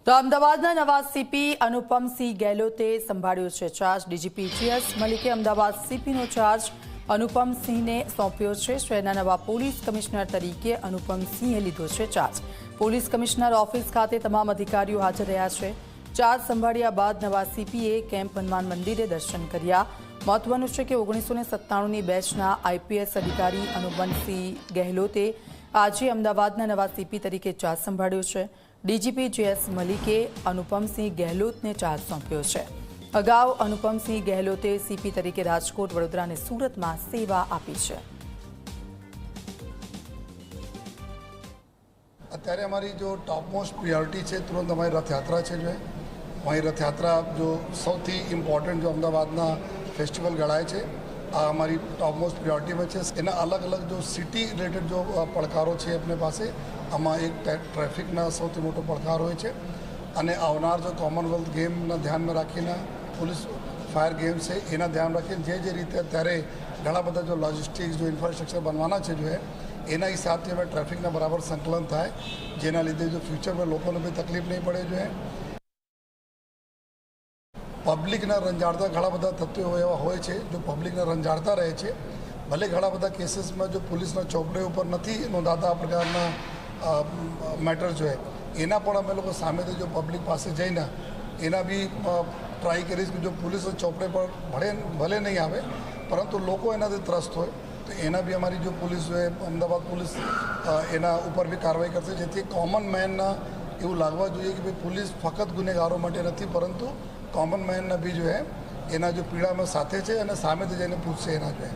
તો અમદાવાદના નવા સીપી અનુપમસિંહ ગેહલોતે સંભાળ્યો છે ચાર્જ। ડીજીપી GS મલિકે અમદાવાદ સીપીનો ચાર્જ અનુપમસિંહને સોંપ્યો છે। શહેરના નવા પોલીસ કમિશનર તરીકે અનુપમસિંહે લીધો છે ચાર્જ। પોલીસ કમિશનર ઓફિસ ખાતે તમામ અધિકારીઓ હાજર રહ્યા છે। ચાર્જ સંભાળ્યા બાદ નવા સીપીએ કેમ્પ હનુમાન મંદિરે દર્શન કર્યા। મહત્વનું છે કે 1997ની બેચના IPS અધિકારી અનુપમસિંહ ગેહલોતે આજે અમદાવાદના નવા સીપી તરીકે ચાર્જ સંભાળ્યો છે। ડીજીપી GS મલિકે અનુપમસિંહ ગેહલોતને ચાર્જ સોંપ્યો છે। અગાઉ અનુપમસિંહ ગેહલોતે સીપી તરીકે રાજકોટ, વડોદરા અને સુરતમાં સેવા આપી છે। અત્યારે हमारी जो टॉप मोस्ट प्रियोरिटी है तुरंत हमारी रथ यात्रा है जो है वहीं रथ यात्रा जो સૌથી ઇમ્પોર્ટન્ટ જો અમદાવાદના ફેસ્ટિવલ ગણાય છે આ हमारी टॉप मोस्ट प्रियोरिटी में है। એના અલગ અલગ જો સિટી રિલેટેડ જો પડકારો છે अपने પાસે આમાં એક ટ્રાફિકના સૌથી મોટો પડકાર હોય છે અને આવનાર જો કોમનવેલ્થ ગેમના ધ્યાનમાં રાખીને પોલીસ ફાયર ગેમ્સ છે એના ધ્યાન રાખીને જે રીતે અત્યારે ઘણા બધા જો લોજિસ્ટિક્સ જો ઇન્ફ્રાસ્ટ્રક્ચર બનવાના છે જો એના હિસાબથી હવે ટ્રાફિકના બરાબર સંકલન થાય જેના લીધે જો ફ્યુચરમાં લોકોને બી તકલીફ નહીં પડે જો પબ્લિકના રંજાડતા ઘણા બધા તત્વો એવા હોય છે જો પબ્લિકના રંજાડતા રહે છે ભલે ઘણા બધા કેસીસમાં જો પોલીસના ચોપડે ઉપર નથી નોંધાતા આ પ્રકારના મેટર જો એના પણ અમે લોકો સામેથી જો પબ્લિક પાસે જઈને એના બી ટ્રાય કરીશ કે જો પોલીસના ચોપડે પર ભલે નહીં આવે પરંતુ લોકો એનાથી ત્રસ્ત હોય તો એના બી અમારી જો પોલીસ હોય અમદાવાદ પોલીસ એના ઉપર બી કાર્યવાહી કરશે જેથી કોમન મેનના એવું લાગવા જોઈએ કે ભાઈ પોલીસ ફક્ત ગુનેગારો માટે નથી પરંતુ કોમન મેનના બી જો એના જો પીડામાં સાથે છે અને સામેથી જઈને પૂછશે એના જો